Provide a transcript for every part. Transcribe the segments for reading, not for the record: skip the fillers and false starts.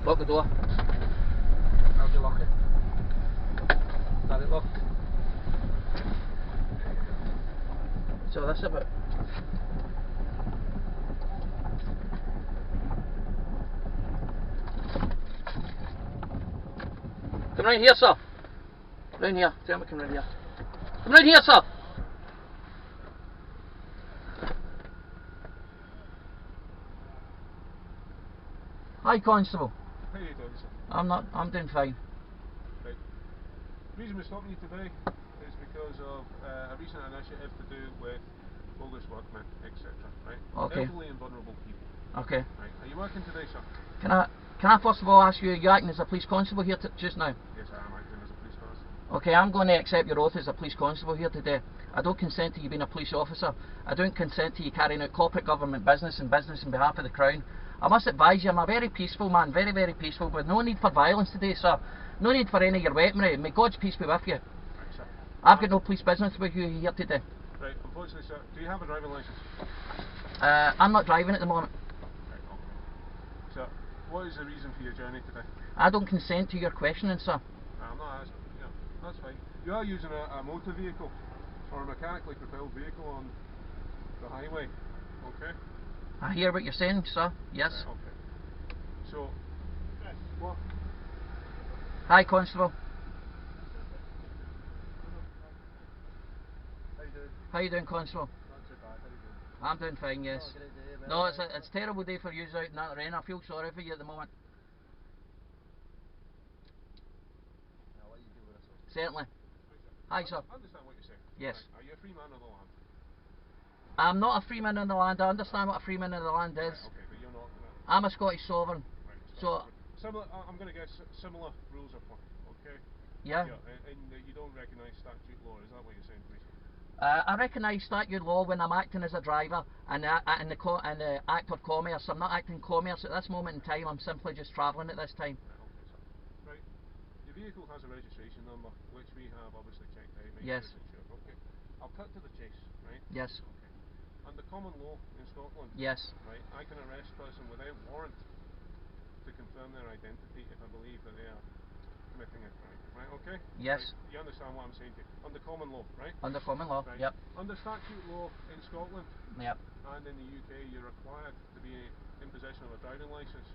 Lock the door. How'd you lock it? Got it locked. So that's about. Come round here, sir. Round here. Tell me, come round here. Come round here, sir. Hi, Constable. How are you doing, sir? I'm doing fine. Right. The reason we're stopping you today is because of a recent initiative to do with bogus workmen, etc. Right? Okay. Elderly and vulnerable people. Okay. Right. Are you working today, sir? Can I first of all ask you, are you acting as a police constable here just now? Yes, I am acting as a police constable. Okay, I'm going to accept your oath as a police constable here today. I don't consent to you being a police officer. I don't consent to you carrying out corporate government business and business on behalf of the Crown. I must advise you, I'm a very peaceful man, very, very peaceful, but no need for violence today, sir. No need for any of your weaponry. May God's peace be with you. Right, sir. I've got no police business with you here today. Right, unfortunately, sir, do you have a driving licence? I'm not driving at the moment. Right, okay. Sir, what is the reason for your journey today? I don't consent to your questioning, sir. I'm not asking, that's fine. You are using a motor vehicle or a mechanically propelled vehicle on the highway, okay? I hear what you're saying, sir. Yes. Right, okay. So, what? Hi, Constable. How you doing? How you doing, Constable? Not too bad, how you doing? I'm doing fine, yes. Oh, great day, No, it's a terrible day for you out in that rain. I feel sorry for you at the moment. I'll let you deal with this. Certainly. Hi, sir. I understand what you're saying. Yes. Right. Are you a free man of the land? I'm not a freeman in the land. I understand what a freeman in the land is. Right, okay, but you're not. I'm a Scottish sovereign. Right, So, similar. I'm going to guess similar rules apply. Okay. yeah. And you don't recognise statute law. Is that what you're saying, please? I recognise statute law when I'm acting as a driver and in the act of commerce. I'm not acting commerce at this moment in time. I'm simply just travelling at this time. Right, okay, sir. Right. Your vehicle has a registration number, which we have obviously checked out. Yes. Sure it's insured. Okay. I'll cut to the chase. Right. Yes. Okay. Under common law in Scotland, Yes. right, I can arrest a person without warrant to confirm their identity if I believe that they are committing a crime. Right, okay? Yes. Right, you understand what I'm saying to you? Under common law, right? Under common law. Right. Yep. Under statute law in Scotland Yep. and in the UK, you're required to be in possession of a driving licence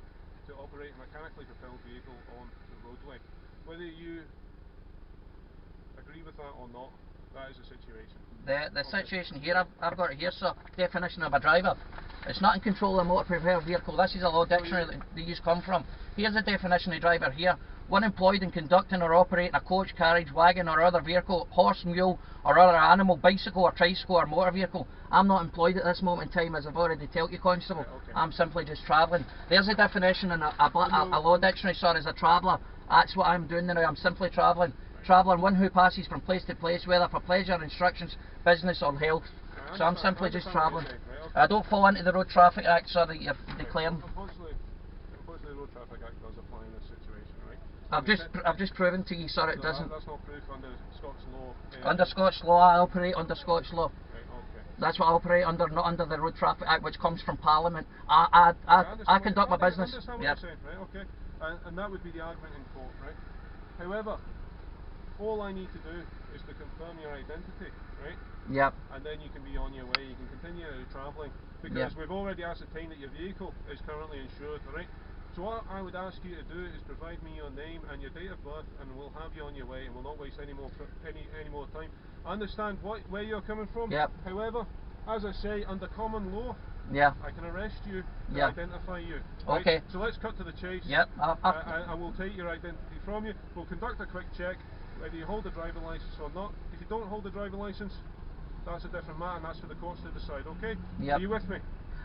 to operate a mechanically propelled vehicle on the roadway. Whether you agree with that or not, that is the situation. The situation here, I've got it here, sir. Definition of a driver. It's not in control of a motor propelled vehicle. This is a law dictionary that they use come from. Here's the definition of driver here. One employed in conducting or operating a coach, carriage, wagon or other vehicle, horse, mule or other animal, bicycle or tricycle or motor vehicle. I'm not employed at this moment in time, as I've already told you, Constable. Right, okay. I'm simply just travelling. There's a definition in a law dictionary, sir, as a traveller. That's what I'm doing now. I'm simply travelling. Traveller, one who passes from place to place, whether for pleasure, instructions, business or health. So I'm simply just travelling. Right, okay. I don't fall into the Road Traffic Act, sir, that you're declaring. Unfortunately, the Road Traffic Act does apply in this situation, right? I've just proven to you, sir, it doesn't. That's not proof under Scots law. Under Scottish law, I operate under Scottish law. Right, okay. That's what I operate under, not under the Road Traffic Act, which comes from Parliament. I conduct my business. I understand what Yep. you're saying, right, okay. And that would be the argument in court, right? However, all I need to do is to confirm your identity, right? Yep. And then you can be on your way, you can continue travelling, because we've already ascertained that your vehicle is currently insured, right? So what I would ask you to do is provide me your name and your date of birth, and we'll have you on your way, and we'll not waste any more time. I understand where you're coming from. Yep. However, as I say, under common law, Yeah. I can arrest you to Yeah. identify you. Right? Okay. So let's cut to the chase. Yep. I will take your identity from you. We'll conduct a quick check, whether you hold a driving licence or not. If you don't hold a driving licence, that's a different matter, and that's for the courts to decide, okay? Yep. Are you with me?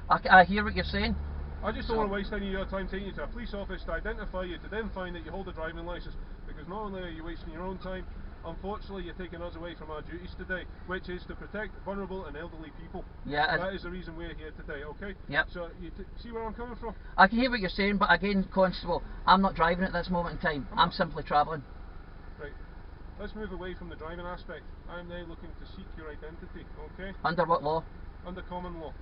I hear what you're saying. I just don't want to waste any of your time taking you to a police office to identify you, to then find that you hold a driving licence, because not only are you wasting your own time, unfortunately you're taking us away from our duties today, which is to protect vulnerable and elderly people. Yeah. That is the reason we're here today, okay? Yep. So you see where I'm coming from? I can hear what you're saying, but again, Constable, I'm not driving at this moment in time. I'm simply travelling. Right. Let's move away from the driving aspect. I'm now looking to seek your identity, okay? Under what law? Under common law.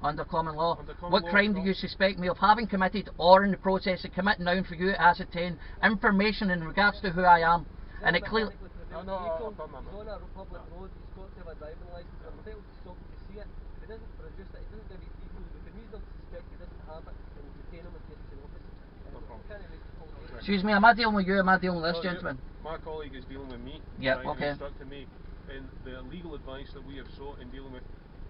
Under common law. Under common What law, crime do you suspect me of having committed or in the process of committing now for you to ascertain information in regards to who I am? And it clearly... No, I've done that. He's on a public road, he's got to have a driving licence. I'm entitled to stop him to see it. If he doesn't produce it, he doesn't give his details, we can reasonably suspect he doesn't have it and we detain him and take him to the office. No problem. Excuse me, am I dealing with you or am I dealing with this gentleman? My colleague is dealing with me. Yeah, right, okay. And instructed me in the legal advice that we have sought in dealing with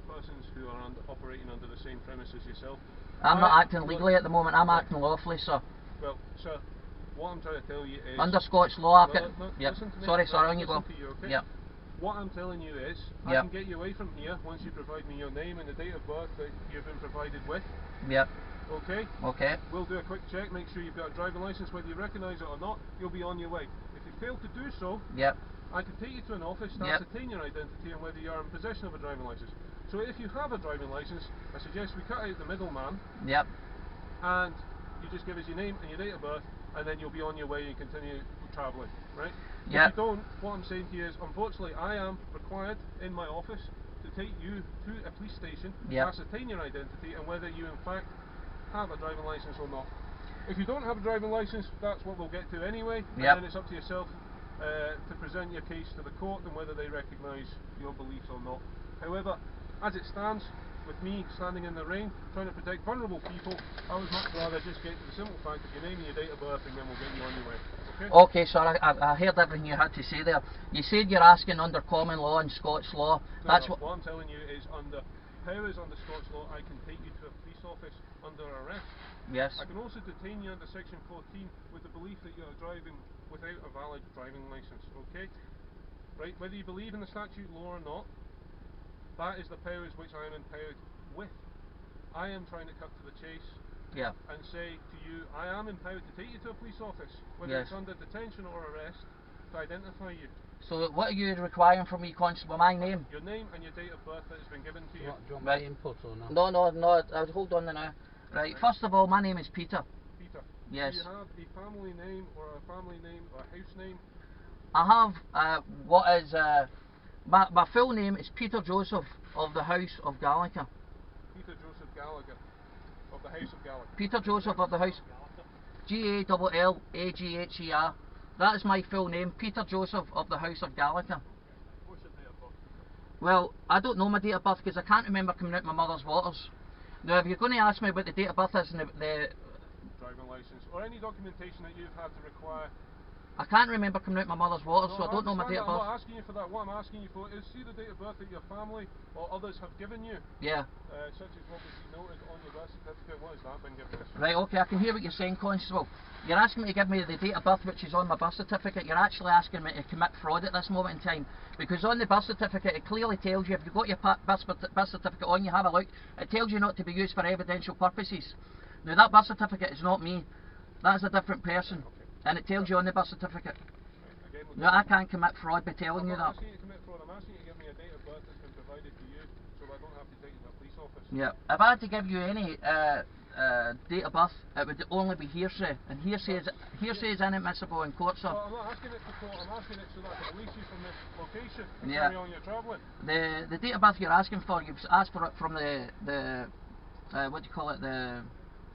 persons who are operating under the same premise as yourself. I'm not acting legally at the moment, I'm acting lawfully, sir. Well, sir, what I'm trying to tell you is... Under Scotch law, I've got... Yep. Sorry, on you go. You, okay? Yep. What I'm telling you is, I can get you away from here once you provide me your name and the date of birth that you've been provided with. Yep. Okay? Okay. We'll do a quick check, make sure you've got a driving licence, whether you recognise it or not, you'll be on your way. If you fail to do so, yep, I can take you to an office to ascertain your identity and whether you are in possession of a driving licence. So if you have a driving licence, I suggest we cut out the middleman. Yep. And you just give us your name and your date of birth, and then you'll be on your way and continue travelling, right? Yep. If you don't, what I'm saying to you is, unfortunately, I am required in my office to take you to a police station to ascertain your identity and whether you in fact have a driving licence or not. If you don't have a driving licence, that's what we'll get to anyway, and then it's up to yourself to present your case to the court and whether they recognise your beliefs or not. However, as it stands, with me standing in the rain, trying to protect vulnerable people, I would much rather just get to the simple fact of your name and your date of birth, and then we'll get you on your way. Okay? Okay, sir, I heard everything you had to say there. You said you're asking under common law and Scots law. That's what I'm telling you is under powers under Scots law, I can take you to a police office under arrest. Yes. I can also detain you under section 14 with the belief that you're driving without a valid driving licence, okay? Right, whether you believe in the statute law or not, that is the powers which I am empowered with. I am trying to cut to the chase and say to you, I am empowered to take you to a police office, whether it's under detention or arrest, to identify you. So what are you requiring from me, Constable? My name? Your name and your date of birth that has been given to you. Do you want my input or not? No, hold on now. Right, first of all, my name is Peter. Peter. Yes. Do you have a family name or a family name or a house name? I have what is my full name is Peter Joseph of the House of Gallagher. Peter Joseph Gallagher of the House of Gallagher. Peter Joseph of the House. Gallagher. That is my full name, Peter Joseph of the House of Gallagher. What's your date of birth? Well, I don't know my date of birth because I can't remember coming out my mother's waters. Now, if you're going to ask me what the date of birth is and the driving licence or any documentation that you've had to require. I can't remember coming out my mother's waters, so I don't know my date of birth. I'm not asking you for that. What I'm asking you for is see the date of birth that your family or others have given you. Yeah. Such as what would be noted on your birth certificate. What has that been given us? Right, okay, I can hear what you're saying, Constable. You're asking me to give me the date of birth which is on my birth certificate. You're actually asking me to commit fraud at this moment in time. Because on the birth certificate it clearly tells you, if you've got your birth certificate on, you have a look, it tells you not to be used for evidential purposes. Now that birth certificate is not me. That is a different person. And it tells you on the birth certificate. No, I can't commit fraud by telling you that. I'm not asking you to commit fraud, I'm asking you to give me a date of birth that's been provided to you so I don't have to take you to a police office. Yeah, if I had to give you any date of birth, it would only be hearsay, and hearsay is inadmissible in court, sir. Well, I'm not asking it for court, I'm asking it so that I can release you from this location and carry on your travelling. The date of birth you're asking for, you've asked for it from the what do you call it, the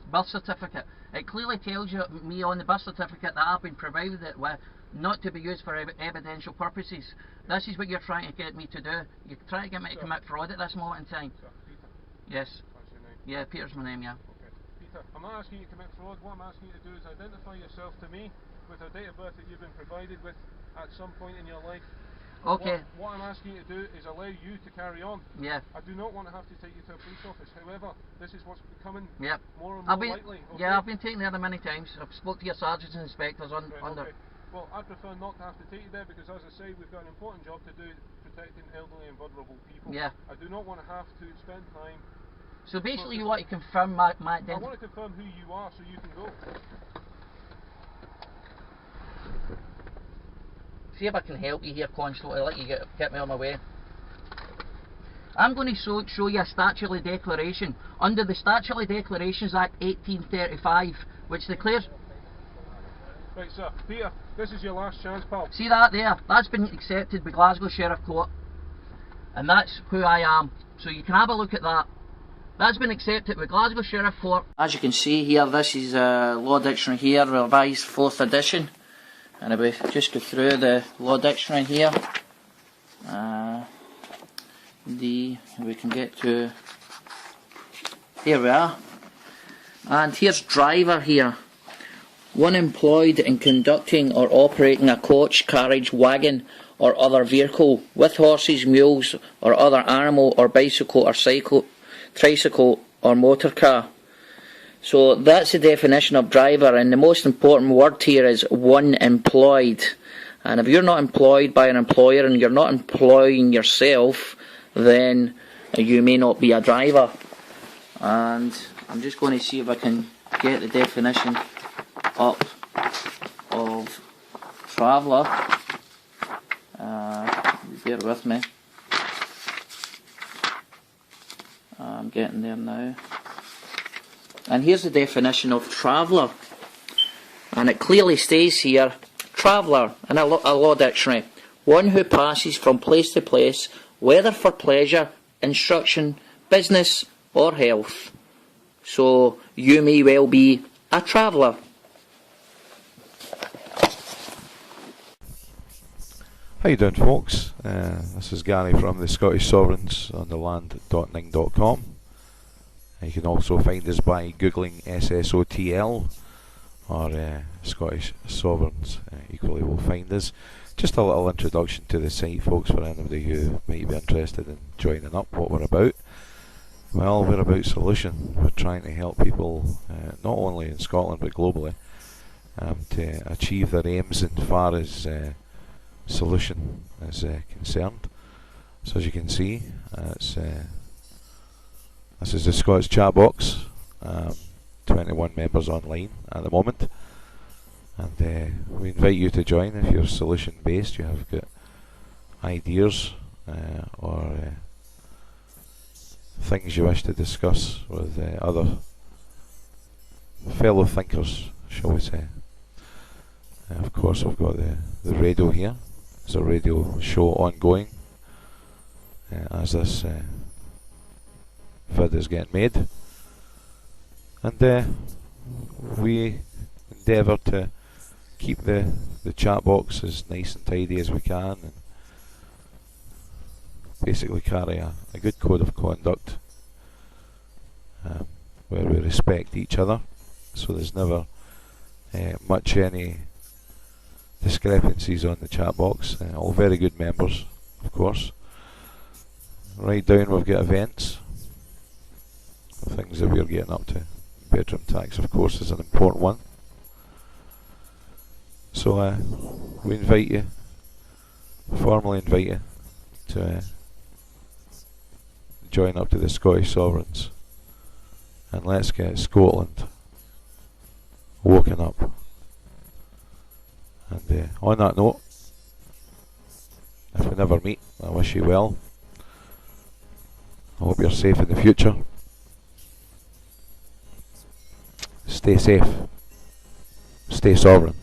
birth certificate. It clearly tells you me on the birth certificate that I've been provided it with not to be used for evidential purposes. This is what you're trying to get me to do. You're trying to get me to commit fraud at this moment in time. Sir, Peter. Yes. That's your name? Yeah, Peter's my name, yeah. Okay. Peter, I'm not asking you to commit fraud. What I'm asking you to do is identify yourself to me with a date of birth that you've been provided with at some point in your life. Okay. What I'm asking you to do is allow you to carry on. Yeah. I do not want to have to take you to a police office. However, this is what's becoming more and more likely. Okay? Yeah, I've been taken there many times. I've spoke to your sergeants and inspectors under. Okay. Well, I'd prefer not to have to take you there because, as I say, we've got an important job to do protecting elderly and vulnerable people. Yeah. I do not want to have to spend time. So basically, you want to confirm my identity. I want to confirm who you are so you can go. see if I can help you here, Constable. I'll let you get me on my way. I'm going to show you a statutory declaration. Under the Statutory Declarations Act 1835, which declares... Right, sir. Peter, this is your last chance, pal. See that there? That's been accepted by Glasgow Sheriff Court. And that's who I am. So you can have a look at that. That's been accepted by Glasgow Sheriff Court. As you can see here, this is a Law Dictionary here, revised 4th edition. And if we just go through the Law Dictionary here, we can get to, here we are, and here's driver here. One employed in conducting or operating a coach, carriage, wagon or other vehicle with horses, mules or other animal or bicycle or cycle, tricycle or motor car. So that's the definition of driver, and the most important word here is one employed. And if you're not employed by an employer and you're not employing yourself, then you may not be a driver. And I'm just going to see if I can get the definition up of traveller. Bear with me. I'm getting there now. And here's the definition of traveller. And it clearly states here, traveller, in a law dictionary, one who passes from place to place, whether for pleasure, instruction, business or health. So you may well be a traveller. How you doing, folks? This is Gary from the Scottish Sovereigns on the land.ning.com. You can also find us by googling SSOTL or Scottish Sovereigns. Equally will find us. Just a little introduction to the site, folks, for anybody who might be interested in joining up what we're about. Well, we're about solution. We're trying to help people, not only in Scotland but globally, to achieve their aims as far as solution is concerned. So as you can see, this is the Scottish chat box. 21 members online at the moment, and we invite you to join if you're solution based, you have got ideas or things you wish to discuss with other fellow thinkers, shall we say. Of course, we've got the radio here. There's a radio show ongoing as this vid is getting made, and we endeavour to keep the chat box as nice and tidy as we can, and basically carry a good code of conduct where we respect each other, so there's never much any discrepancies on the chat box. All very good members, of course. Right down we've got events, things that we're getting up to. Bedroom tax, of course, is an important one. So we invite you, formally invite you to join up to the Scottish Sovereigns, and let's get Scotland woken up. And on that note, if we never meet, I wish you well. I hope you're safe in the future. Stay safe. Stay sovereign.